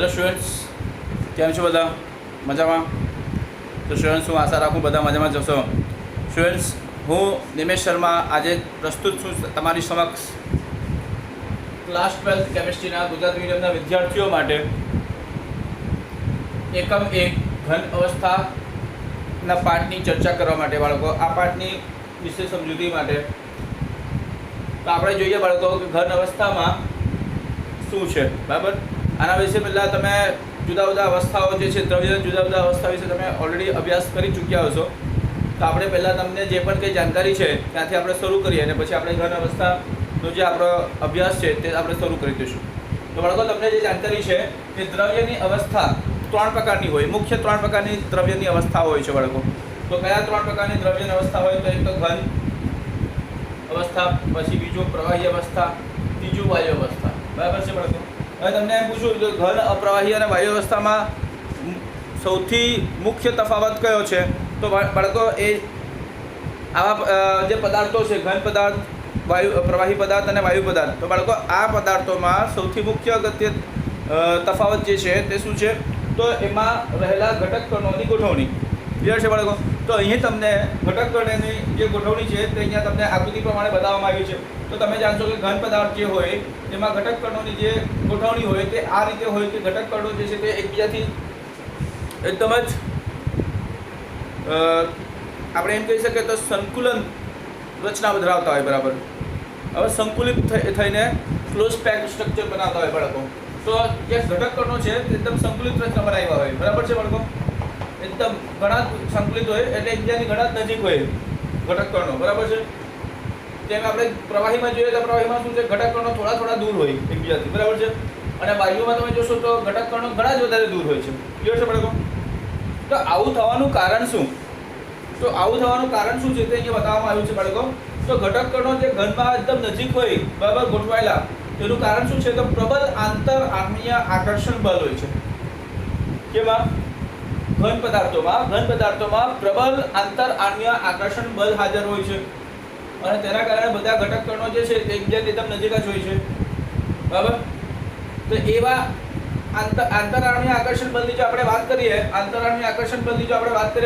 Hello students, કેમ છો બધા? મજામાં? તો સ્ટુડન્ટ્સ, હું આશા રાખું બધા મજામાં જશો. સ્ટુડન્ટ્સ, હું નિમેશ શર્મા આજે પ્રસ્તુત છું તમારી સમક્ષ ક્લાસ 12 કેમિસ્ટ્રીના ગુજરાત મીડિયમના વિદ્યાર્થીઓ માટે એકમ 1 ઘન અવસ્થાના પાઠની ચર્ચા કરવા માટે. બાળકો, આ પાઠની વિશે સમજૂતી માટે તો આપણે જોઈએ બાળકો કે ઘન અવસ્થામાં શું છે. બરાબર, આના વિશે પહેલાં તમે જુદા જુદા અવસ્થાઓ જે છે, દ્રવ્યના જુદા જુદા અવસ્થા વિશે તમે ઓલરેડી અભ્યાસ કરી ચૂક્યા હશો. તો આપણે પહેલાં તમને જે પણ કંઈ જાણકારી છે ત્યાંથી આપણે શરૂ કરીએ અને પછી આપણે ઘન અવસ્થાનો જે આપણો અભ્યાસ છે તે આપણે શરૂ કરી દઈશું. તો બાળકો, તમને જે જાણકારી છે કે દ્રવ્યની અવસ્થા 3 પ્રકારની હોય, મુખ્ય 3 પ્રકારની દ્રવ્યની અવસ્થા હોય છે બાળકો. તો કયા 3 પ્રકારની દ્રવ્યની અવસ્થા હોય? તો એક તો ઘન અવસ્થા, પછી બીજું પ્રવાહી અવસ્થા, ત્રીજું વાયુ અવસ્થા. બરાબર છે બાળકો? હવે તમને એમ પૂછું કે ઘન, અપ્રવાહી અને વાયુ અવસ્થામાં સૌથી મુખ્ય તફાવત કયો છે? તો બાળકો, એ આવા જે પદાર્થો છે, ઘન પદાર્થ, પ્રવાહી પદાર્થ અને વાયુ પદાર્થ, તો બાળકો આ પદાર્થોમાં સૌથી મુખ્ય અગત્ય તફાવત જે છે તે શું છે? તો એમાં રહેલા ઘટક કણોની ગોઠવણી. ક્લિયર છે બાળકો? તો અહીં તમને ઘટક કણોની જે ગોઠવણી છે તે અહીંયા તમને આકૃતિ પ્રમાણે બતાવવામાં આવી છે. તો તમે જાણશો કે ઘન પદાર્થ જે હોય તેમાં ઘટક કણોની જે ગોઠવણી હોય તે આ રીતે હોય કે ઘટક કણો જે છે તે એકબીજાથી એકદમ જ આપણે એમ કહી શકીએ તો સંકુલન રચના ધરાવતા હોય. બરાબર, હવે સંકુલિત થઈને ક્લોઝ પેક સ્ટ્રક્ચર બનાવતા હોય બાળકો. તો જે ઘટક કણો છે તે એકદમ સંકુલિત રચના બનાવ્યા હોય. બરાબર છે બાળકો? એકદમ ઘણા સંકલિત હોય એટલે એકબીજાની ઘણા જ નજીક હોય ઘટક કણો. બરાબર છે? જેમ આપણે પ્રવાહીમાં જોઈએ તો પ્રવાહીમાં શું છે? ઘટક કણો થોડા થોડા દૂર હોય એકબીજાથી. બરાબર છે? અને વાયુમાં તમે જોશો તો ઘટક કણો ઘણા જ વધારે દૂર હોય છે. ક્લિયર છે બાળકો? તો આવું થવાનું કારણ શું? તો આવું થવાનું કારણ શું છે તે અહીંયા બતાવવામાં આવ્યું છે બાળકો. તો ઘટક કણો જે ઘનમાં એકદમ નજીક હોય, બરાબર, ગોઠવાયેલા, તેનું કારણ શું છે? તો પ્રબળ આંતર આત્મીય આકર્ષણ બળ હોય છે. કેમાં? ઘન પદાર્થોમાં પ્રબળ આંતર આત્મીય આકર્ષણ બળ હાજર હોય છે અને તેના કારણે બધા ઘટક કણો જે છે તે એકબીજાથી એકદમ નજીક જ હોય છે. બરાબર? તો એવા આંતરાત્મીય આકર્ષણ બળની જો આપણે વાત કરીએ,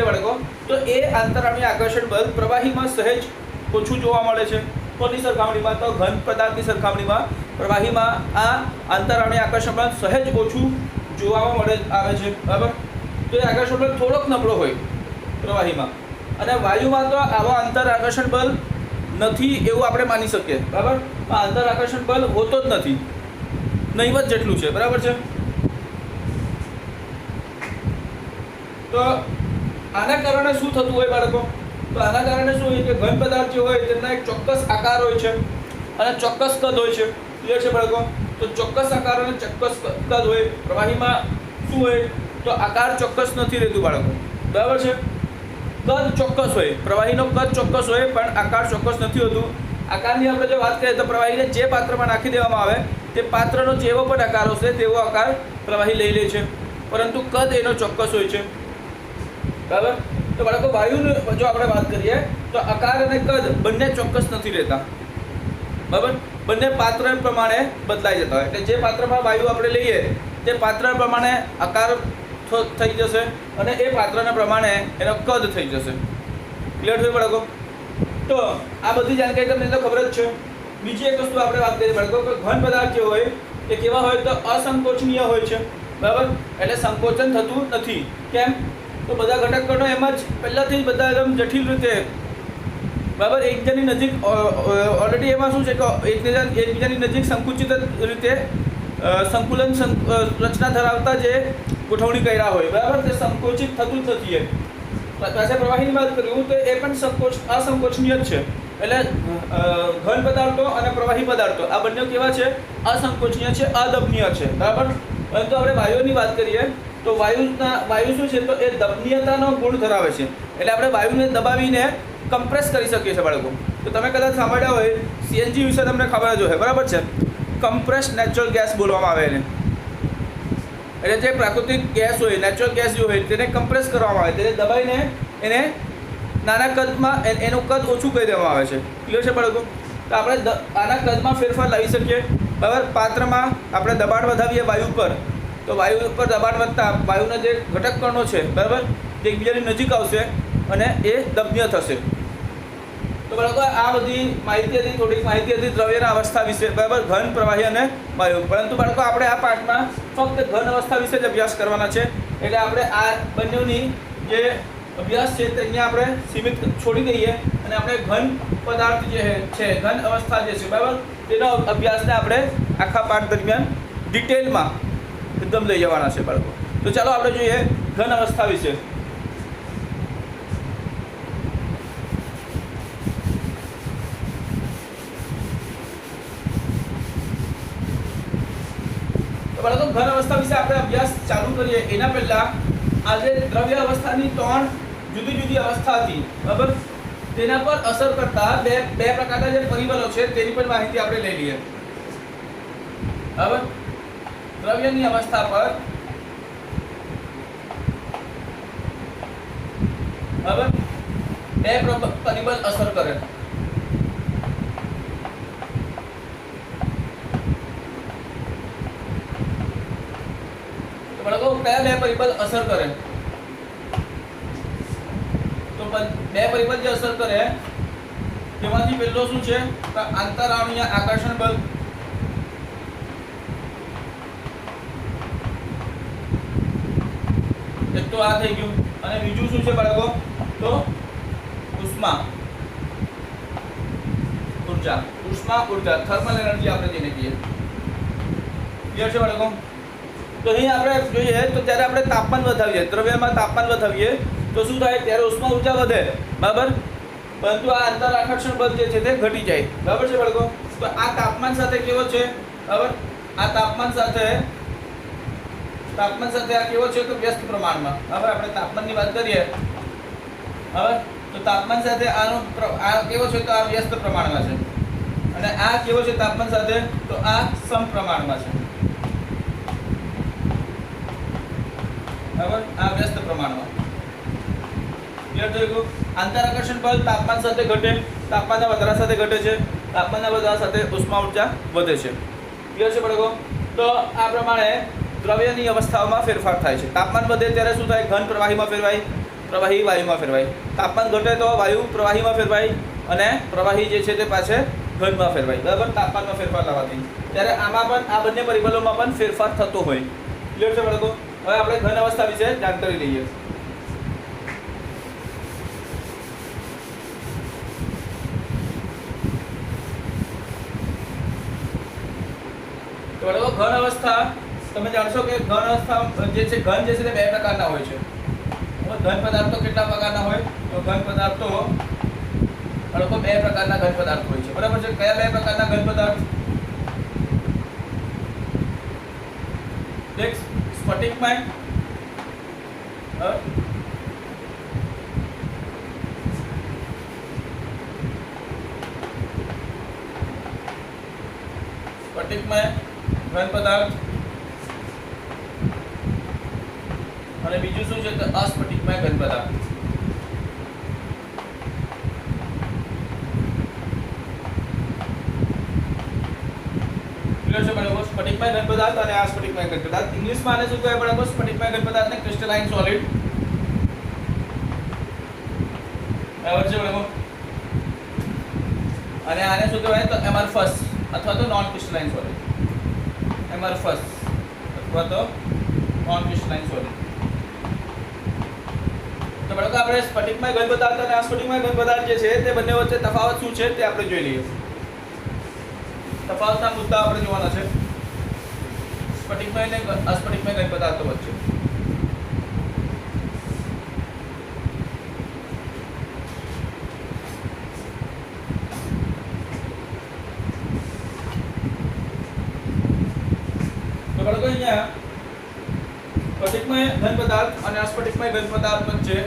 બાળકો, તો એ આંતરાત્મીય આકર્ષણ બળ પ્રવાહીમાં સહેજ ઓછું જોવા મળે છે. કોની સરખામણીમાં? તો ઘન પદાર્થની સરખામણીમાં પ્રવાહીમાં આ આંતરાત્મીય આકર્ષણ બળ સહેજ ઓછું જોવામાં આવે છે. બરાબર? તો એ આકર્ષણ બળ થોડોક નબળો હોય પ્રવાહીમાં, અને વાયુમાં તો આવો આંતર આકર્ષણ બળ નથી એવું આપણે માની શકીએ. બરાબર? આ આંતર આકર્ષણ બળ હોતો જ નથી, નહીવત જેટલું છે. બરાબર છે? તો આના કારણે શું થતું હોય બાળકો? તો આના કારણે શું હોય કે ઘન પદાર્થ જે હોય તેમના એક ચોક્કસ આકાર હોય છે અને ચોક્કસ કદ હોય છે. ક્લિયર છે બાળકો? તો ચોક્કસ આકાર અને ચોક્કસ કદ હોય. પ્રવાહીમાં શું હોય? તો આકાર ચોક્કસ નથી રહેતું બાળકો. બરાબર છે? કદ ચોક્કસ હોય, પ્રવાહીનો કદ ચોક્કસ હોય પણ આકાર ચોક્કસ નથી હોતું. આકારની આપણે જો વાત કરીએ તો પ્રવાહીને જે પાત્રમાં નાખી દેવામાં આવે તે પાત્રનો જેવો પણ આકાર હશે તેવો આકાર પ્રવાહી લઈ લે છે, પરંતુ કદ એનો ચોક્કસ હોય છે. બરાબર? તો બાળકો, વાયુની જો આપણે વાત કરીએ તો આકાર અને કદ બંને ચોક્કસ નથી રહેતા. બરાબર? બંને પાત્ર પ્રમાણે બદલાઈ જતા હોય. એટલે જે પાત્રમાં વાયુ આપણે લઈએ તે પાત્ર પ્રમાણે આકાર થઈ જશે અને એ પાત્રના પ્રમાણે એનો કદ થઈ જશે. ક્લિયર છે બાળકો? તો આ બધી જાણકારી તમને તો ખબર જ છે. બીજી એક વસ્તુ આપણે વાત કરીએ બાળકો કે ઘન પદાર્થ જે હોય એ કેવા હોય? તો અસંકોચનીય હોય છે. બરાબર? એટલે સંકોચન થતું નથી. કેમ? તો બધા ઘટક કણો એમાં જ પહેલાંથી બધા એકદમ જટિલ રીતે, બરાબર, એકબીજાની નજીક ઓલરેડી એમાં શું છે કે એકબીજાની નજીક સંકુચિત રીતે સંકુલન રચના ધરાવતા જે ગોઠવણી કર્યા હોય. બરાબર? તે સંકોચિત થતું જ નથી. પાછા પ્રવાહીની વાત કર્યું તો એ પણ અસંકોચનીય જ છે. એટલે ઘન પદાર્થો અને પ્રવાહી પદાર્થો આ બંને કેવા છે? અસંકોચનીય છે, અદબનીય છે. બરાબર? પરંતુ આપણે વાયુની વાત કરીએ તો વાયુ શું છે? તો એ દબનીયતાનો ગુણ ધરાવે છે. એટલે આપણે વાયુને દબાવીને કમ્પ્રેસ કરી શકીએ છીએ બાળકો. તો તમે કદાચ સાંભળ્યા હોય, સીએનજી વિશે તમને ખબર જ હોય. બરાબર છે? કમ્પ્રેસ નેચરલ ગેસ બોલવામાં આવે એને. એટલે જે પ્રાકૃતિક ગેસ હોય, નેચરલ ગેસ જે હોય તેને કમ્પ્રેસ કરવામાં આવે, તેને દબાઈને એને નાના કદમાં એનું કદ ઓછું કરી દેવામાં આવે છે. ક્લિયર છે બાળકો? તો આપણે આના કદમાં ફેરફાર લાવી શકીએ. બરાબર? પાત્રમાં આપણે દબાણ વધાવીએ વાયુ પર તો વાયુ પર દબાણ વધતા વાયુના જે ઘટક કણો છે બરાબર તે એકબીજાની નજીક આવશે અને એ દબનીય થશે. તો બરાબર આ બધી માહિતી હતી, થોડીક માહિતી હતી દ્રવ્યના અવસ્થા વિશે બરાબર, ઘન, પ્રવાહી અને વાયુ. પરંતુ બાળકો આપણે આ પાઠમાં ફક્ત ઘન અવસ્થા વિશે જ અભ્યાસ કરવાના છે. એટલે આપણે આ બંનેની જે અભ્યાસ છે તે અહીંયા આપણે સીમિત છોડી દઈએ અને આપણે ઘન પદાર્થ જે છે, ઘન અવસ્થા જે છે બરાબર, તેનો અભ્યાસને આપણે આખા પાઠ દરમિયાન ડિટેલમાં એકદમ લઈ જવાના છે બાળકો. તો ચાલો આપણે જોઈએ ઘન અવસ્થા વિશે. તો બાળકો ઘન અવસ્થા વિશે આપણે અભ્યાસ ચાલુ કરીએ એના પહેલા આજે દ્રવ્ય અવસ્થાની 3 જુદી જુદી અવસ્થા હતી બરાબર, તેના પર અસર કરતા બે પ્રકારના જે પરિબળો છે તેની પણ માહિતી આપણે લઈ લઈએ બરાબર. દ્રવ્યની અવસ્થા પર બરાબર બે પરિબળ અસર કરે. તો બાળકો કયા બે પરિબળ અસર કરે? તો બે પરિબળ જે અસર કરે તેમાંથી પહેલો શું છે? આંતરાણુય આકર્ષણ બળ. એક તો આ થઈ ગયું અને બીજું શું છે બાળકો? તો ઉષ્મા ઉર્જા. ઉષ્મા ઉર્જા, થર્મલ એનર્જી આપણે જેને કહીએ. ક્લિયર છે બાળકો? તો અહીં આપણે જોઈએ તો ત્યારે આપણે તાપમાન વધાવીએ, દ્રવ્યમાં તાપમાન વધાવીએ તો શું થાય? ત્યારે ઉષ્મા ઉર્જા વધે બરાબર, પરંતુ આ અંતર આકર્ષણ બળ જે છે તે ઘટી જાય બરાબર છે બાળકો. તો આ તાપમાન સાથે કેવો છે બરાબર? આ તાપમાન સાથે આ કેવો છે? તો વ્યસ્ત પ્રમાણમાં બરાબર. આપણે તાપમાનની વાત કરીએ બરાબર, તો તાપમાન સાથે આનો આ કેવો છે? તો આ વ્યસ્ત પ્રમાણમાં છે. અને આ કેવો છે તાપમાન સાથે? તો આ સમપ્રમાણમાં છે બરાબર, આ વ્યસ્ત પ્રમાણમાં. ક્લિયર થઈ ગયું? આંતરાકર્ષણ બળ તાપમાન સાથે ઘટે, તાપમાનના વધારા સાથે ઘટે છે, તાપમાનના વધારા સાથે ઉષ્મા ઉર્જા વધે છે. ક્લિયર છે બાળકો? તો આ પ્રમાણે દ્રવ્યની અવસ્થાઓમાં ફેરફાર થાય છે. તાપમાન વધે ત્યારે શું થાય? ઘન પ્રવાહીમાં ફેરવાય, પ્રવાહી વાયુમાં ફેરવાય. તાપમાન ઘટે તો વાયુ પ્રવાહીમાં ફેરવાય અને પ્રવાહી જે છે તે પાછે ઘનમાં ફેરવાય બરાબર, તાપમાનમાં ફેરફાર લાવવાથી. ત્યારે આમાં પણ આ બંને પરિબળોમાં પણ ફેરફાર થતો હોય. ક્લિયર છે બાળકો? હવે આપણે ઘન અવસ્થા વિશે જાણકારી લઈએ. તો બાળકો ઘન અવસ્થા તમે જાણશો કે ઘન અવસ્થા જે છે, ઘન જે છે તે બે પ્રકારના હોય છે. ઘન પદાર્થો કેટલા પ્રકારના હોય? તો ઘન પદાર્થો બાળકો બે પ્રકારના ઘન પદાર્થ હોય છે બરાબર છે. કયા બે પ્રકારના ઘન પદાર્થ? એક સ્ફટિકમય સ્ફટિકમય ઘન પદાર્થ અને બીજું શું છે? તો અસ્ફટિકમય ઘન પદાર્થ. ક્લિયર છે બાળકો? સ્ફટિકમય ઘન પદાર્થ અને અસ્ફટિકમય ઘન પદાર્થ. ઇંગ્લિશમાં આને શું કહેવાય બાળકો? સ્ફટિકમય ઘન પદાર્થને ક્રિસ્ટલાઇન સોલિડ. બરાબર છે બાળકો? અને આને શું કહેવાય? તો એમરફસ અથવા તો નોન ક્રિસ્ટલાઇન સોલિડ. એમરફસ અથવા તો નોન ક્રિસ્ટલાઇન સોલિડ. તો બાળકો આપણે સ્ફટિકમય ઘન પદાર્થ અને અસ્ફટિકમય ઘન પદાર્થ જે છે તે બંને વચ્ચે તફાવત શું છે તે આપણે જોઈ લઈએ. તફાવતના મુદ્દા આપણે જોવાના છે સ્ફટિકમય અને અસ્ફટિકમય ઘન પદાર્થો વચ્ચે. તો બાળકો અહીંયા સ્ફટિકમય ઘન પદાર્થ અને અસ્ફટિકમય ઘન પદાર્થ વચ્ચે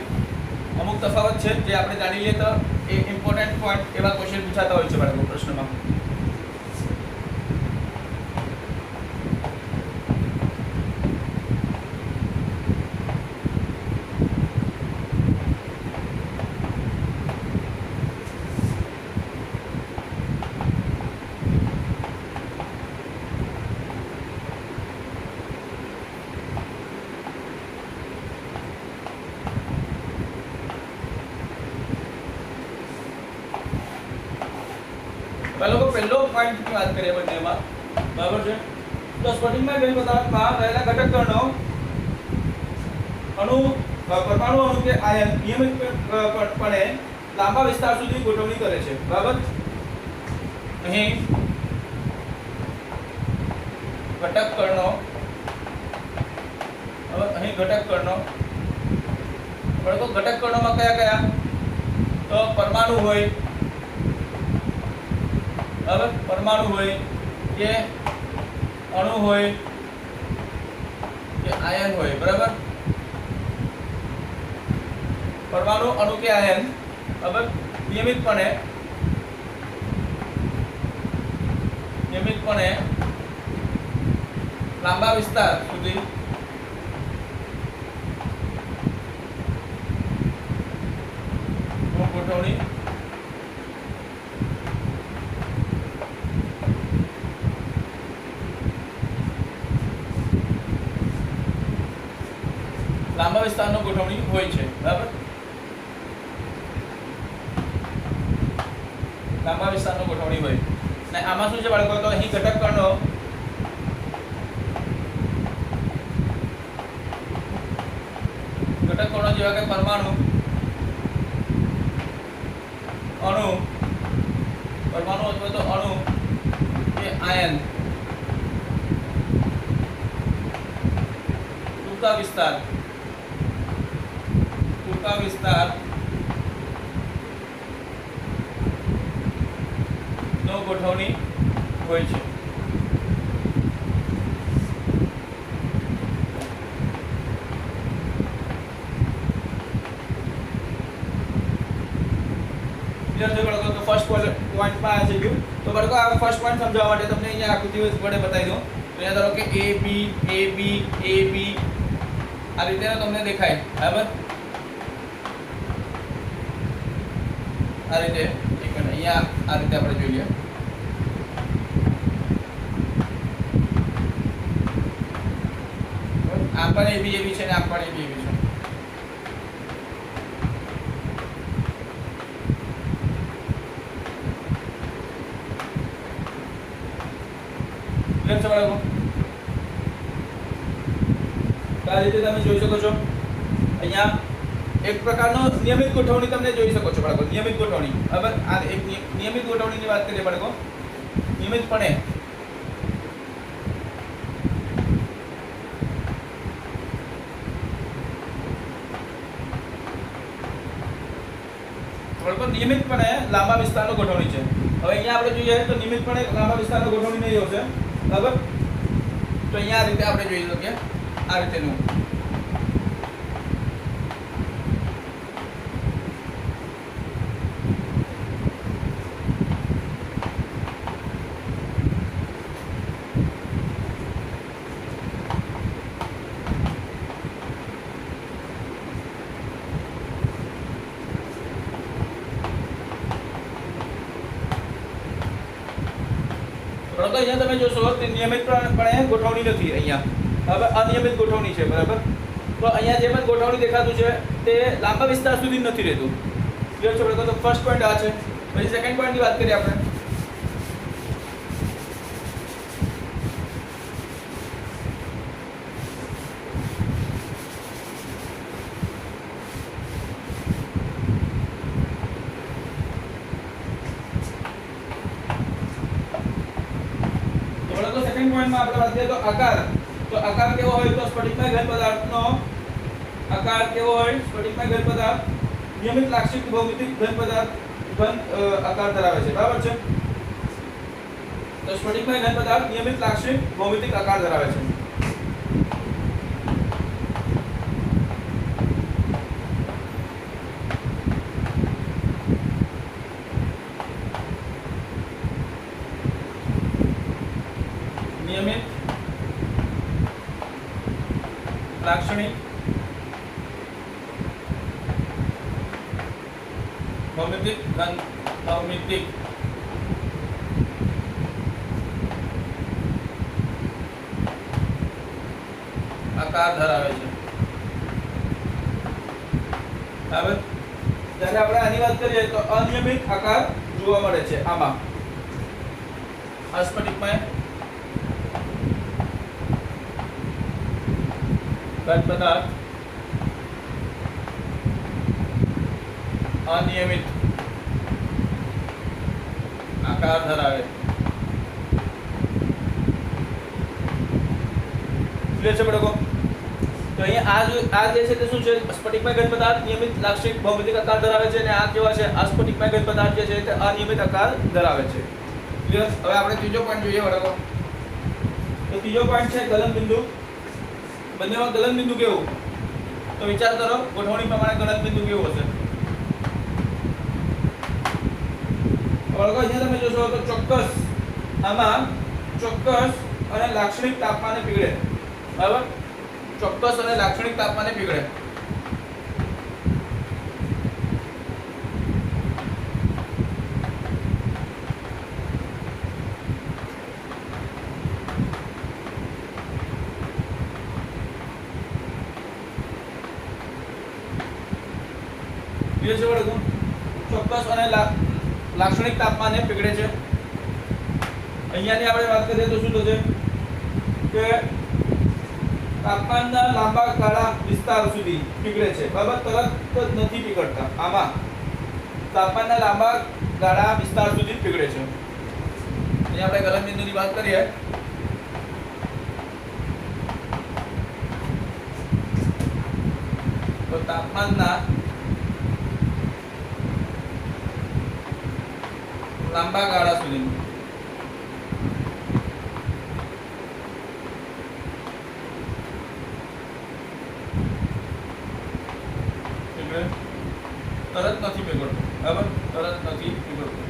અમુક તફાવત છે જે આપણે જાણી લઈએ તો એ ઇમ્પોર્ટન્ટ પોઈન્ટ એવા ક્વેશ્ચન પૂછાતા હોય છે બાળકો પ્રશ્નમાં. પહેલો પોઈન્ટની વાત કરીએ બંનેમાં, બરાબર છે. તો સ્ફટિકમય ઘન પદાર્થમાં રહેલા ઘટક કણો પરમાણુ અણુ કે આયન નિયમિતપણે લાંબા વિસ્તાર સુધી ગોઠવણી કરે છે, બરાબર. અહીં ઘટક કણો, હવે અહીં ઘટક કણો, બરાબર. ઘટક કણોમાં કયા તો પરમાણુ હોય, બરાબર, પરમાણુ હોય કે અણુ હોય કે આયન હોય, બરાબર. પરમાણુ, અણુ કે આયન, બરાબર, નિયમિતપણે લાંબા વિસ્તાર સુધી ગોઠવણી લાંબા વિસ્તારનો ગોઠવણી હોય છે, બરાબર. લાંબા વિસ્તારનો ગોઠવણી હોય ને આમાં શું છે બાળકો, તો અહીં ઘટક કણો જેવા કે પરમાણુ, અણુ, પરમાણુ અથવા તો અણુ કે આયન ટૂંકા વિસ્તાર નો ગોઠવણી હોય છે. તો ફર્સ્ટ પોઈન્ટમાં આ છે ગયું. તો બાળકો આ ફર્સ્ટ પોઈન્ટ સમજાવવા માટે તમને અહીંયા આકૃતિ વડે બતાવી દઉં. તો અહીંયા ધારો કે a b આ રીતે તમને દેખાય, બરાબર. આ રીતે એક મિનિટ અહીંયા આ રીતે આપણે જોઈ લઈએ. આમ પણ ab છે ને આમ પણ ab છે. આ રીતે તમે જોઈ શકો છો અહીંયા એક પ્રકારનો નિયમિત ગોઠવણી તમને જોઈ શકો છો બાળકો. નિયમિત ગોઠવણી, બરાબર. આ એક નિયમિત ગોઠવણીની વાત કરીએ બાળકો. નિયમિતપણે લાંબા વિસ્તારનો ગોઠવણી છે. હવે અહીંયા આપણે જોઈએ તો નિયમિતપણે લાંબા વિસ્તારનો ગોઠવણી નહીં હશે, બરાબર. તો અહીંયા આ રીતે આપણે જોઈ શકીએ, આ રીતેનું. પરંતુ અહીંયા તમે જોશો તે નિયમિતપણે ગોઠવણી નથી અહીંયા, હવે અનિયમિત ગોઠવણી છે, બરાબર. તો અહીંયા જે પણ ગોઠવણી દેખાતું છે તે લાંબા વિસ્તાર સુધી નથી રહેતું. ક્લિયર છે બાળકો? તો ફર્સ્ટ પોઈન્ટ આ છે. પછી સેકન્ડ પોઈન્ટની વાત કરીએ આપણે. સેકન્ડ પોઈન્ટમાં આપણે વાત કરીએ તો આકાર. તો આકાર કેવો હોય તો સ્ફટિકમય ઘન પદાર્થનો આકાર કેવો હોય? સ્ફટિકમય ઘન પદાર્થ નિયમિત લાક્ષણિક ભૌમિતિક ઘન આકાર ધરાવે છે, બરાબર છે. તો સ્ફટિકમય ઘન પદાર્થ નિયમિત લાક્ષણિક ભૌમિતિક આકાર ધરાવે છે. નિયમિત લાક્ષણિક ભૌમિતિક આકાર ધરાવે છે, બરાબર. જ્યારે આપણે આની વાત કરીએ તો અનિયમિત આકાર જોવા મળે છે આમાં. આ સ્ફટિકમાં ઘન પદાર્થ અનિયમિત આકાર ધરાવે ક્લિયર છે બાળકો? તો અહીંયા આ જે છે તે શું છે? સ્ફટિકમય ઘન પદાર્થ નિયમિત લાક્ષણિક ભૌમિતિક આકાર ધરાવે છે અને આ કેવા છે? આ સ્ફટિકમય ઘન પદાર્થ જે છે તે અનિયમિત આકાર ધરાવે છે. ક્લિયર? હવે આપણે ત્રીજો પોઈન્ટ જોઈએ બાળકો. તો ત્રીજો પોઈન્ટ છે ગલન બિંદુ. બંનેમાં ગલન બિંદુ કેવું? તો વિચાર કરો ગોઠવણી પ્રમાણે ગલન બિંદુ કેવું હશે? બાળકો અહીંયા તમે જોશો તો ચોક્કસ આમાં ચોક્કસ અને લાક્ષણિક તાપમાને પીગળે. બરાબર? ચોક્કસ અને લાક્ષણિક તાપમાને પીગળે. ચોક્કસ અને લાક્ષણિક તાપમાને પીગળે છે. અહીંયાની આપણે વાત કરીએ તો શું થશે કે તાપમાનના લાંબા ગાળા વિસ્તાર સુધી પીગળે છે. બરાબર? તરત જ નથી પીગળતા. આમાં તાપમાનના લાંબા ગાળા વિસ્તાર સુધી પીગળે છે. અહીંયા આપણે ગલન બિંદુની વાત કરીએ તો તાપમાનના લાંબા ગાળા સુધી તરત નથી પીગળતું. બરાબર? તરત નથી પીગળતું.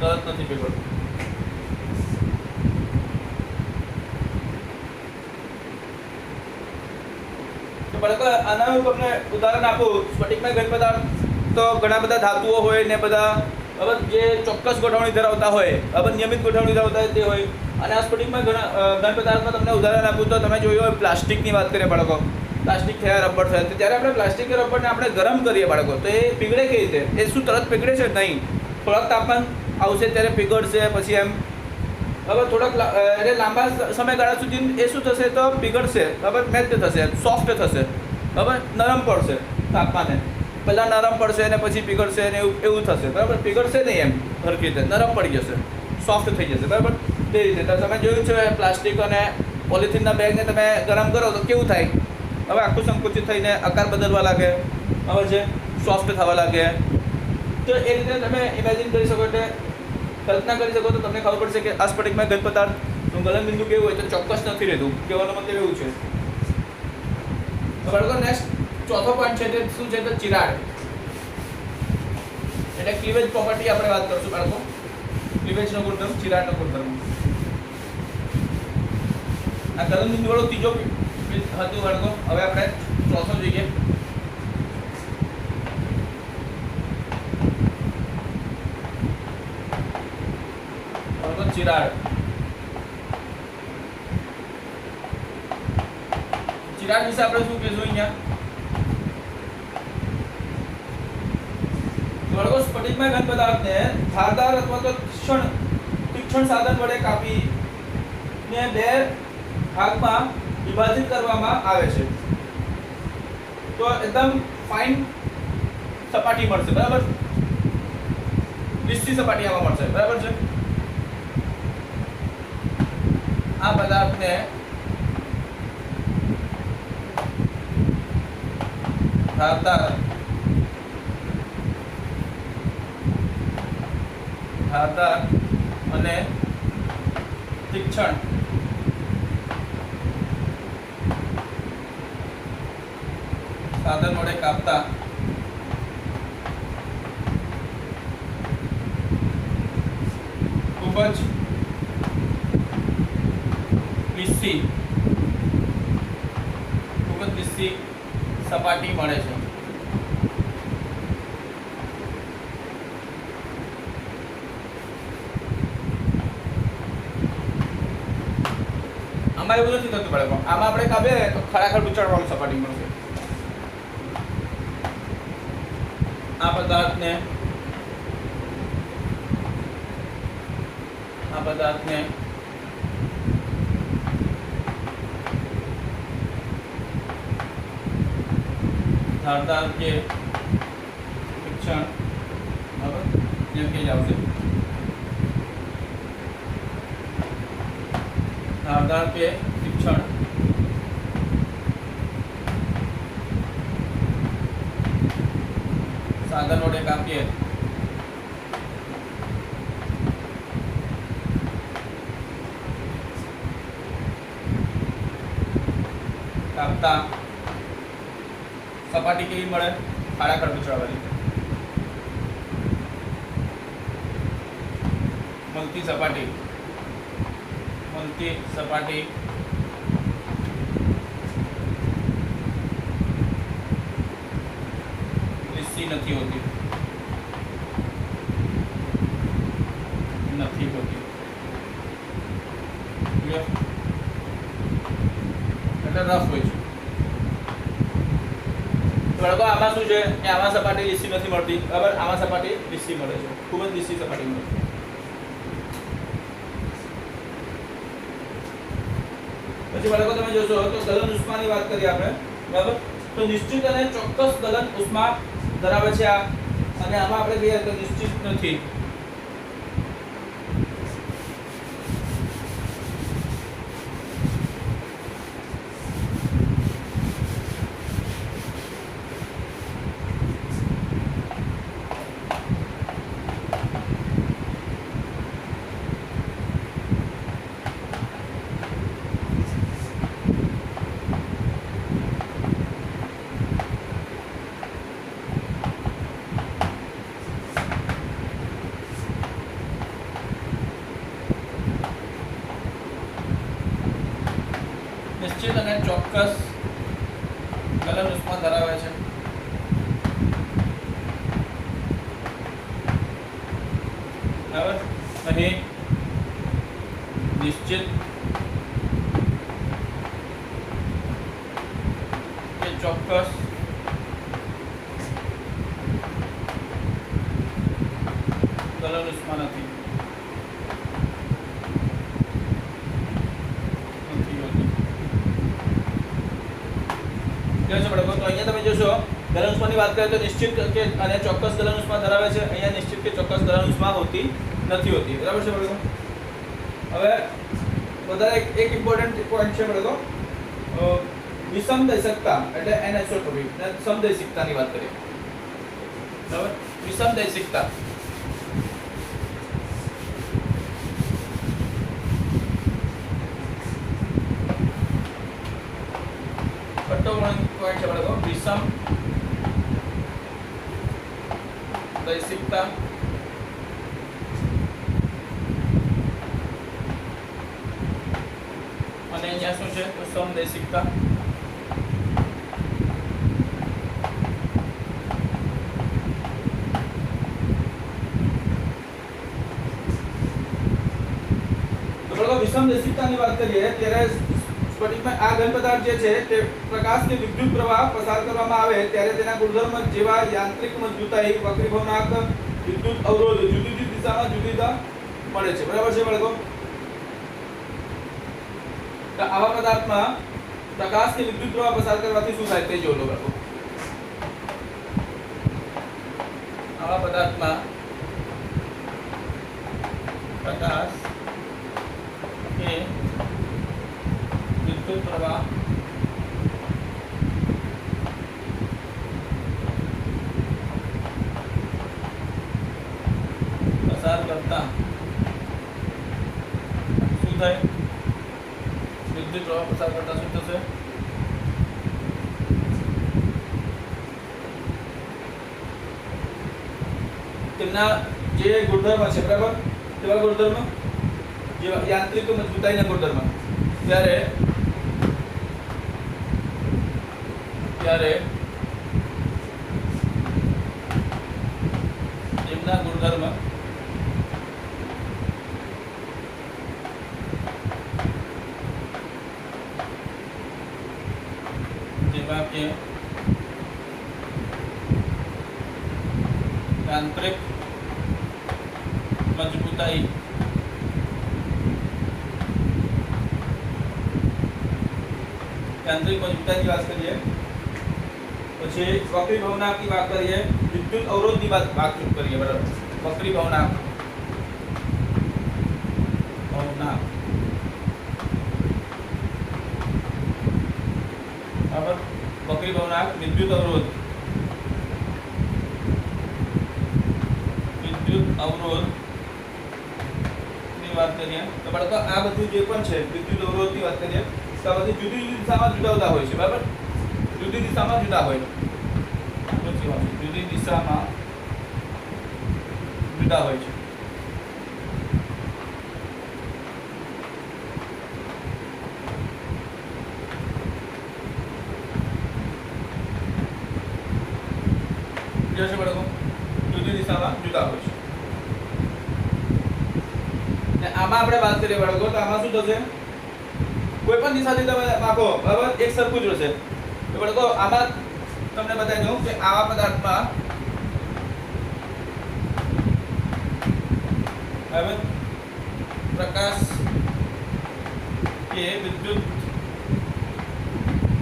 તરત નથી પીગળતું. તો બાળકો આના હું તમને ઉદાહરણ આપું. સ્ફટિકમય ઘન પદાર્થ તો ઘણા બધા ધાતુઓ હોય ને બધા બરાબર જે ચોક્કસ ગોઠવણી ધરાવતા હોય, બરાબર નિયમિત ગોઠવણી ધરાવતા હોય તે હોય. અને આ સ્ફટિકમય ઘન પદાર્થમાં તમને ઉદાહરણ આપું તો તમે જોયું હોય પ્લાસ્ટિકની વાત કરીએ બાળકો. પ્લાસ્ટિક થયા, રબર થયા, તો ત્યારે આપણે પ્લાસ્ટિક કે રબરને આપણે ગરમ કરીએ બાળકો તો એ પીગળે કેવી રીતે? એ શું તરત પીગળે છે? નહીં. થોડાક તાપમાન આવશે ત્યારે પીગળશે. પછી એમ બરાબર થોડાક એટલે લાંબા સમયગાળા સુધી એ શું થશે તો પીગળશે. બરાબર? મેલ્ટ થશે, સોફ્ટ થશે. બરાબર? નરમ પડશે તાપમાને. પહેલાં નરમ પડશે અને પછી પીગળશે ને એવું થશે. બરાબર? પીગળશે નહીં એમ સરખી રીતે, નરમ પડી જશે, સોફ્ટ થઈ જશે. બરાબર? તે રીતે તમે જોયું છે પ્લાસ્ટિક અને પોલિથીનના બેગને તમે ગરમ કરો તો કેવું થાય? હવે આખું સંકુચિત થઈને આકાર બદલવા લાગે. બરાબર છે? સોફ્ટ થવા લાગે. તો એ રીતે તમે ઇમેજિન કરી શકો, એટલે કલ્પના કરી શકો તો તમને ખબર પડશે કે આ સ્ફટિકમય ઘન પદાર્થનું ગલન બિંદુ કેવું હોય તો ચોક્કસ નથી રહેતું. કહેવાનો મતલબ એવું છે. બાળકો નેક્સ્ટ ચોથો પોઈન્ટ છે તે શું છે તો ચિરાડ. એટલે ક્લીવેજ પ્રોપર્ટી આપણે વાત કરશું બાળકો. ક્લીવેજનો ગુણધર્મ, ચિરાડનો ગુણધર્મ. આ ગલન બિંદુ વાળો ત્રીજો હતું બાળકો. હવે આપણે ચોથો જોઈએ. ચિરાડ. ચિરાડ વિશે આપણે શું કહીશું અહીંયા? બાળકો સ્ફટિકમય ઘન પદાર્થને ધારદાર અથવા તો તીક્ષ્ણ સાધન વડે કાપીને બે ભાગમાં વિભાજિત કરવામાં આવે છે તો એકદમ ફાઇન સપાટી મળશે. બરાબર? લીસી સપાટી આમાં મળશે. બરાબર છે? આ પદાર્થને ધારદાર અને તીક્ષ્ણ સાધન વડે કાપતા ખૂબ જ લીસી સપાટી મળે છે. આમાં એવું નથી થતું બાળકો. આમાં આપણે કાપીએ તો ખરેખર ઉચાળવાળી સપાટી મળશે. આ પદાર્થને ધારદાર કે તીક્ષ્ણ, બરાબર, જેમ કે આવશે ધારદાર કે તીક્ષ્ણ સાધન વડે કાપીએ કાપતા સપાટી કેવી મળે? ખાડા ખરબચડાવાળી મળતી સપાટી લીસી નથી હોતી એટલે રફ હોય છે. બાળકો આમાં શું છે કે આમાં સપાટી લીસી નથી મળતી, બરાબર, આમાં સપાટી લીસી મળે છે, ખૂબ જ લીસી સપાટી મળે છે. પછી બાળકો તમે જોશો તો ગલન ઉષ્માની વાત કરીએ આપણે, બરાબર, તો નિશ્ચિત અને ચોક્કસ ગલન ઉષ્મા ધરાવે છે આ, અને આમાં આપણે કહીએ તો નિશ્ચિત નથી. નિશ્ચિત અને ચોક્કસ ગલન ઉષ્મા ધરાવે છે. બરાબર, અહીં નિશ્ચિત કે ચોક્કસ ગલન ઉષ્મા નથી. તો અહીંયા તમે જોશો ગલન ઉષ્માની વાત કરીએ તો નિશ્ચિત કે અને ચોક્કસ ગલન ઉષ્મા ધરાવે છે. અહીંયા નિશ્ચિત કે ચોક્કસ ગલન ઉષ્મા હોતી નથી હોતી, બરાબર છે બાળકો. હવે વધારે એક ઇમ્પોર્ટન્ટ પોઈન્ટ છે બાળકો, વિષમદૈશિકતા એટલે એનઆઇસોટ્રોપી, સમદૈશિકતાની વાત કરીએ, બરાબર. વિષમદૈશિકતા પોઈન્ટ છે બાળકો, વિષમદૈશિકતા અને અહીંયા શું છે તો સમદૈશિકતા. તો બાળકો વિષમદૈશિકતાની વાત કરીએ ત્યારે સ્ફટિકમાં આ ઘન પદાર્થ જે છે તે પ્રકાશની વિદ્યુત પ્રવાહ પસાર કરવામાં આવે ત્યારે તેના ગુણધર્મ જેવા યાંત્રિક મજબૂતાઈ, વક્રીભવનાંક, વિદ્યુત અવરોધ જુદી જુદી દિશામાં જુદી જુદા મળે છે, બરાબર છે બાળકો. તો આવા પદાર્થમાં પ્રકાશની વિદ્યુત પ્રવાહ પસાર કરવાથી શું થાય તે જોજો બાળકો. આવા પદાર્થમાં પ્રકાશ કે વિદ્યુત પ્રવાહ પસાર કરતા શું થાય? વિદ્યુત પ્રવાહ પસાર કરતા શું થશે? તેમના જે ગુણધર્મ છે, બરાબર, તેવા ગુણધર્મ જેવા યાંત્રિક મજબૂતાઈના ગુણધર્મ ત્યારે એમના ગુણધર્મ જેવા કે યાંત્રિક મજબૂતાઈ યાંત્રિક મજબૂતાઈની વાત કરીએ, પછી વક્રી ભવનાકની વાત કરીએ, વિદ્યુત અવરોધની વાત કરીએ, બરાબર. વક્રી ભવનાક બરાબર. વક્રી ભવનાક, વિદ્યુત અવરોધ ની વાત કરીએ તો બાળકો આ બધું જે પણ છે વિદ્યુત અવરોધની વાત કરીએ તો આ બધી જુદી જુદી દિશામાં જુદા જુદા હોય છે, બરાબર. જુદી દિશામાં જુદા હોય, જુદી દિશામાં જુદા હોય છે. જશે બાળકો, જુદી દિશામાં જુદા હોય છે. આમાં આપણે વાત કરીએ બાળકો તો આમાં શું થશે, કોઈ પણ દિશાથી તમે માપો, બરાબર, એક સરખું જ રહેશે. તો બાળકો આમાં તમને બતાવી દઉં કે આવા પદાર્થમાં હવે પ્રકાશ કે વિદ્યુત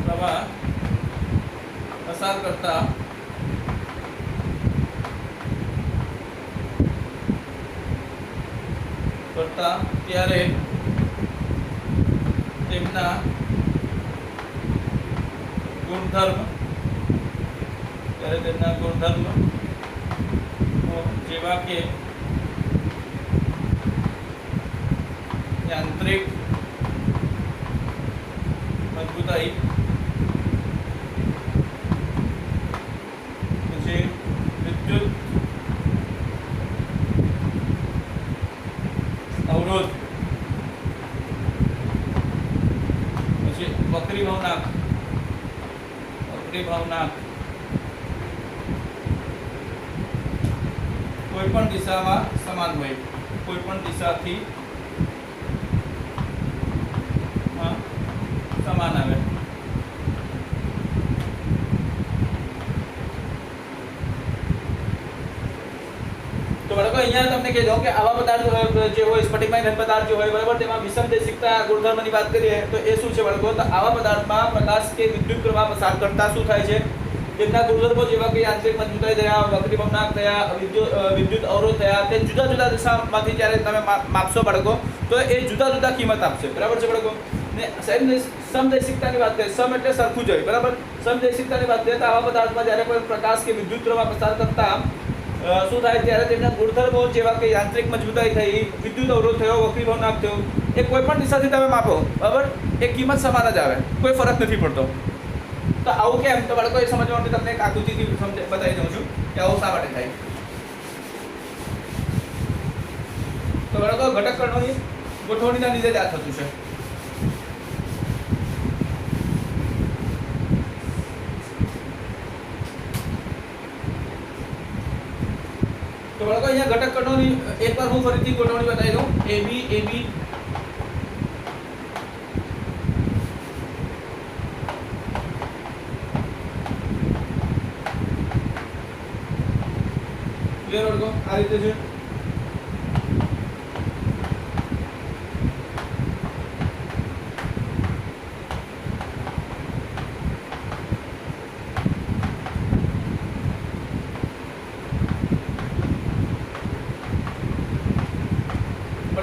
પ્રવાહ પસાર કરતા ત્યારે તેમના ગુણધર્મ જેવા કે યાંત્રિક મજબૂતાઈ, પછી વિદ્યુત અવરોધ, પછી વક્રી ભવનાક કોઈ પણ દિશામાં સમાન હોય, કોઈ પણ દિશાથી સમાન આવે. તો બાળકો અહીંયા તમને કહી દઉં કે આવા પદાર્થ જે હોય સ્ફટિકમય ઘન પદાર્થ જે હોય, બરાબર, તેમાં વિષમદેશિકતા ગુણધર્મની વાત કરીએ તો એ શું છે બાળકો, તો આવા પદાર્થમાં પ્રકાશ કે વિદ્યુત પ્રવાહ પસાર કરતા શું થાય છે, તેમના ગુણધર્મો જેવા કે યાંત્રિક મજબૂતાઈ થયા, વક્રી ભવનાક થયા, વિદ્યુત અવરોધ થયા, તે જુદા જુદા દિશામાંથી જ્યારે તમે માપશો બાળકો તો એ જુદા જુદા કિંમત આપશે, બરાબર છે બાળકો. ને સમદેશિકતાની વાત કરીએ, સમ એટલે સરખું જ હોય, બરાબર. સમદેશિકતાની વાત કરીએ તો આવા પદાર્થમાં જ્યારે કોઈ પ્રકાશ કે વિદ્યુત પ્રવાહ પસાર કરતા શું થાય ત્યારે તેમના ગુણધર્મો જેવા કે યાંત્રિક મજબૂતાઈ થઈ, વિદ્યુત અવરોધ થયો, વક્રી ભવનાક થયો, એ કોઈ પણ દિશાથી તમે માપો, બરાબર, એ કિંમત સમાન જ આવે, કોઈ ફરક નથી પડતો. તો આવું કેમ, તો બાળકો એ સમજવા માટે તમને એક આકૃતિથી બતાવી દઉં છું કે આવું શા માટે થાય. તો બાળકો ઘટક કણોની ગોઠવણીના લીધે જ આ થતું છે. તો બાળકો અહીંયા ઘટક કણોની એકવાર હું ફરીથી ગોઠવણી બતાવી દઉં. AB ક્લિયર બાળકો, આ રીતે છે.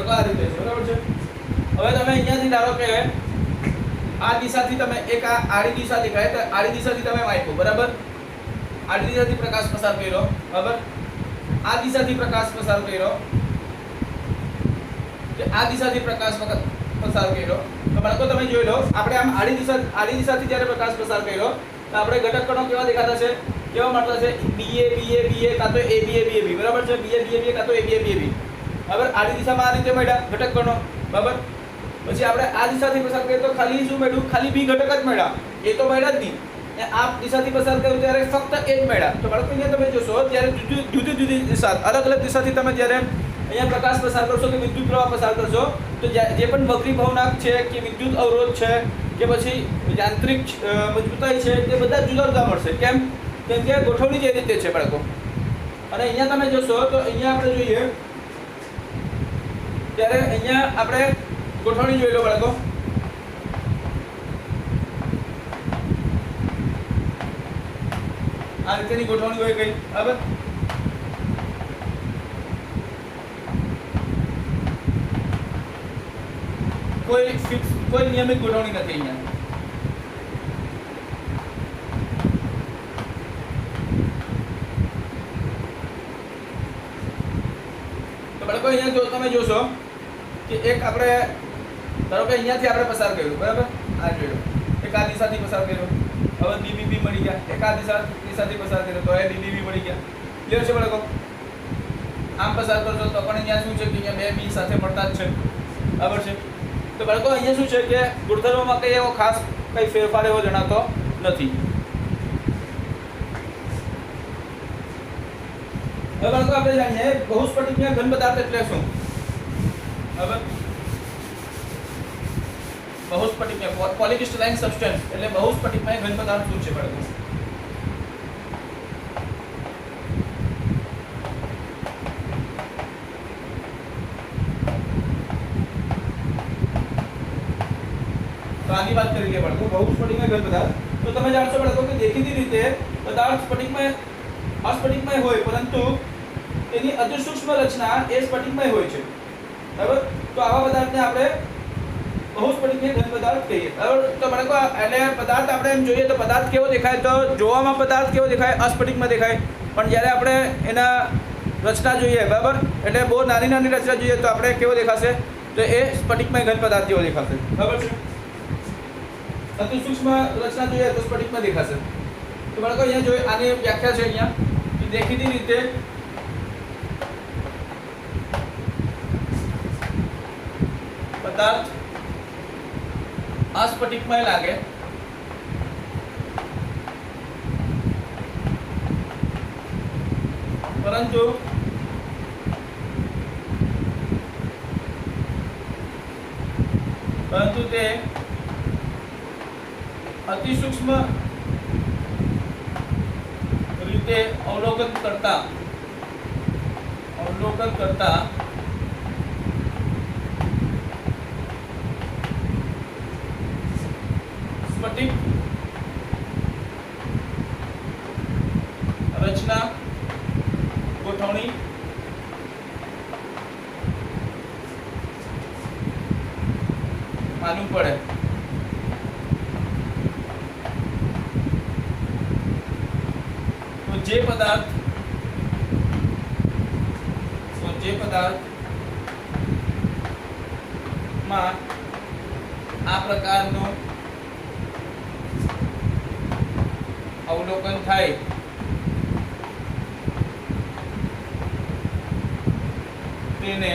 આ રીતે છે, બરાબર છે. હવે તમે અહીંયાથી ધારો કે આ દિશાથી તમે એક આ આડી દિશા દેખાય તો આડી દિશાથી તમે માપ્યું, બરાબર, આડી દિશાથી પ્રકાશ પસાર કર્યો, બરાબર, આ દિશાથી પ્રકાશ પસાર કર્યો, આ દિશાથી પ્રકાશ પસાર કર્યો. તો બાળકો તમે જોઈ લો, આપણે આમ આડી દિશાથી જ્યારે પ્રકાશ પસાર કર્યો તો આપણે ઘટક કણો કેવા દેખાતા છે, કેવા મળતા છે, BA કાં તો AB બરાબર છે, BA કાં તો AB બરાબર. આડી દિશામાં આ રીતે મળ્યા ઘટક કણો, બરાબર. પછી આપણે આ દિશાથી પસાર કરીએ તો ખાલી શું મળ્યું, ખાલી B ઘટક જ મળ્યા, એ તો મળ્યા જ નહીં. આ દિશાથી પસાર કર્યું ત્યારે ફક્ત એ જ મળ્યા. તો બાળકો અહીંયા તમે જોશો ત્યારે જુદી દિશા, અલગ અલગ દિશાથી તમે જ્યારે અહીંયા પ્રકાશ પસાર કરશો કે વિદ્યુત પ્રવાહ પસાર કરશો તો જે પણ વક્રી ભવનાક છે કે વિદ્યુત અવરોધ છે કે પછી યાંત્રિક મજબૂતાઈ છે તે બધા જુદા જુદા મળશે. કેમ કે ગોઠવણી જે રીતે છે બાળકો, અને અહીંયા તમે જોશો તો અહીંયા આપણે જોઈએ ત્યારે અહીંયા આપણે ગોઠવણી જોઈ લો બાળકો. આ રીતેની ગોઠવણી હોય ગઈ, બરાબર. કોઈ ફિક્સ કોઈ નિયમિત ગોઠવણી નથી અહીંયા. તો બાળકો અહીંયા જો તમે જોશો કે એક આપણે ધારો કે અહીંયાથી આપણે પસાર કર્યું, બરાબર. આ જોઈ લો, એક આ દિશાથી પસાર કર્યો, હવે બીબીબી મળી ગયા. એક આ દિશાથી પસાર કર્યો તો એ બીબીબી મળી ગયા. ક્લિયર છે બાળકો? આમ પસાર કરશો તો પણ અહીંયા શું છે કે અહીંયા બે બી સાથે મળતા જ છે, બરાબર છે. તો બાળકો અહીંયા શું છે કે ગુણધર્મોમાં કંઈ એવો ખાસ કંઈ ફેરફાર એવો જણાતો નથી. હવે બાળકો આપણે જાણીએ બહુસ્ફટિકીય ઘન પદાર્થ એટલે શું, બરાબર. બહુસ્ફટિકીય પોલિક્રિસ્ટલાઇન સબસ્ટન્સ એટલે બહુસ્ફટિકીય ઘન પદાર્થ શું છે બાળકો? તો આની વાત કરી લઈએ બાળકો. બહુસ્ફટિકીય ઘન પદાર્થ તો તમે જાણશો બાળકો કે દેખીતી રીતે પદાર્થ સ્ફટિકમય અસ્ફટિકમય હોય પરંતુ તેની અતિ સૂક્ષ્મ રચના એ સ્ફટિકમય હોય છે, બરાબર. તો આવા પદાર્થને આપણે બહુસ્ફટિકીય ઘન પદાર્થ કહીએ, બરાબર. તો બાળકો એટલે પદાર્થ આપણે એમ જોઈએ તો પદાર્થ કેવો દેખાય, તો જોવામાં પદાર્થ કેવો દેખાય, અસ્ફટિકમાં દેખાય. પણ જ્યારે આપણે એના રચના જોઈએ, બરાબર, એટલે બહુ નાની નાની રચના જોઈએ તો આપણે કેવો દેખાશે, તો એ સ્ફટિકમય ઘન પદાર્થ જેવો દેખાશે, બરાબર છે. અતિ સૂક્ષ્મ રચના જોઈએ તો સ્ફટિકમાં દેખાશે. તો બાળકો અહીંયા જોઈએ આની વ્યાખ્યા છે અહીંયા કે દેખીતી રીતે પદાર્થ અસ્ફટિકમય લાગે પરંતુ તે અતિ સૂક્ષ્મ રીતે અવલોકન કરતા સ્ફટિક રચના ગોઠવણી માલુમ પડે. તો જે પદાર્થ માં આ પ્રકારનું અવલોકન થાય તેને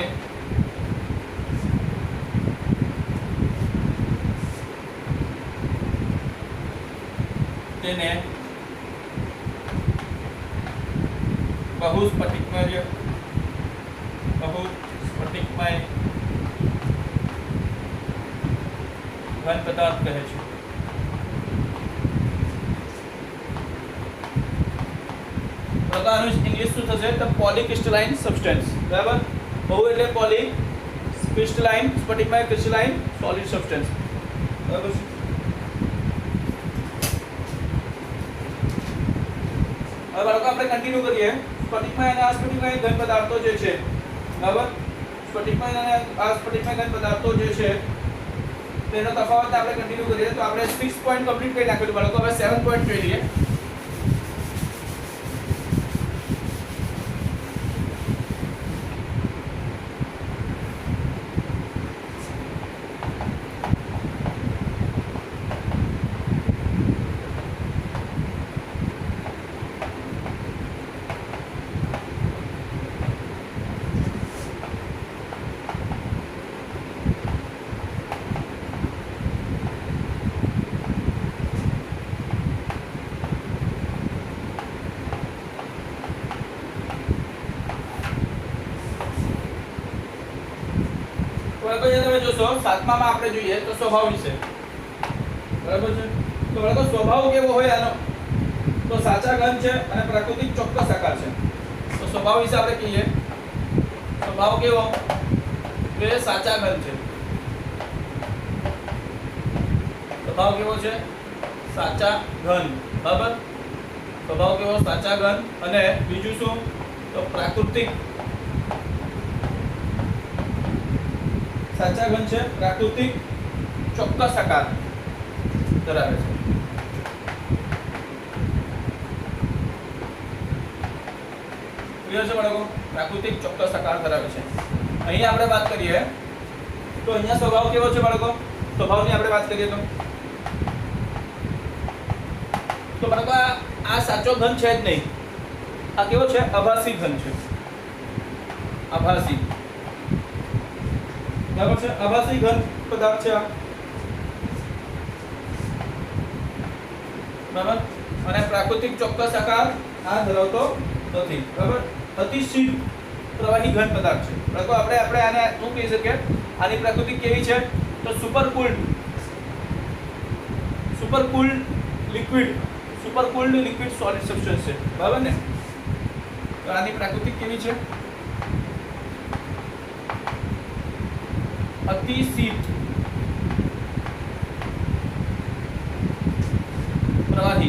બહુસ્ફટિકમય ઘન પદાર્થ કહે છે. આનું ઇંગ્લિશ શું થશે તો પોલિક્રિસ્ટલાઇન સબસ્ટન્સ, બરાબર. બહુ એટલે poly, crystalline સ્ફટિકમય crystalline solid substance, બરાબર છે. હવે બાળકો આપણે કન્ટિન્યુ કરીએ. સ્ફટિકમય અને અસ્ફટિકમય ઘન પદાર્થો જે છે, બરાબર, સ્ફટિકમય અને અસ્ફટિકમય ઘન પદાર્થો જે છે તેનો તફાવત આપણે કન્ટિન્યુ કરીએ તો આપણે 6 પોઈન્ટ કમ્પ્લીટ કરી નાખ્યું બાળકો. હવે 7 પોઈન્ટ જોઈ લઈએ. બાળકો અહીંયા તમે જોશો સાતમામાં આપણે જોઈએ તો સ્વભાવ વિશે, બરાબર છે. તો બાળકો સ્વભાવ કેવો હોય આનો, તો સાચા ઘન છે અને પ્રાકૃતિક ચોક્કસ આકાર છે. તો સ્વભાવ વિશે આપણે કહીએ, સ્વભાવ કેવો કે સાચા ઘન છે, સ્વભાવ કેવો છે સાચા ઘન, બરાબર, સ્વભાવ કેવો સાચા ઘન, અને બીજું શું તો પ્રાકૃતિક, સાચા ઘન છે, પ્રાકૃતિક ચોક્કસ આકાર ધરાવે છે. ક્લિયર છે બાળકો? પ્રાકૃતિક ચોક્કસ આકાર ધરાવે છે. અહીંયા આપણે વાત કરીએ તો અહીંયા સ્વભાવ કેવો છે બાળકો? સ્વભાવની આપણે વાત કરીએ તો બાળકો આ સાચો ઘન છે જ નહીં, આ કેવો છે આભાસી ઘન છે, આભાસી, બરાબર છે, આભાસી ઘન પદાર્થ છે આ, બરાબર, અને પ્રાકૃતિક ચોક્કસ આકાર આ ધરાવતો નથી, બરાબર. અતિશીલ પ્રવાહી ઘન પદાર્થ છે બાળકો. આપણે આને શું કહી શકીએ? આની પ્રકૃતિ કેવી છે તો સુપરકૂલ્ડ લિક્વિડ સોલિડ સબસ્ટન્સ છે, બરાબર ને. તો આની પ્રકૃતિ કેવી છે? અતિશીત પ્રવાહી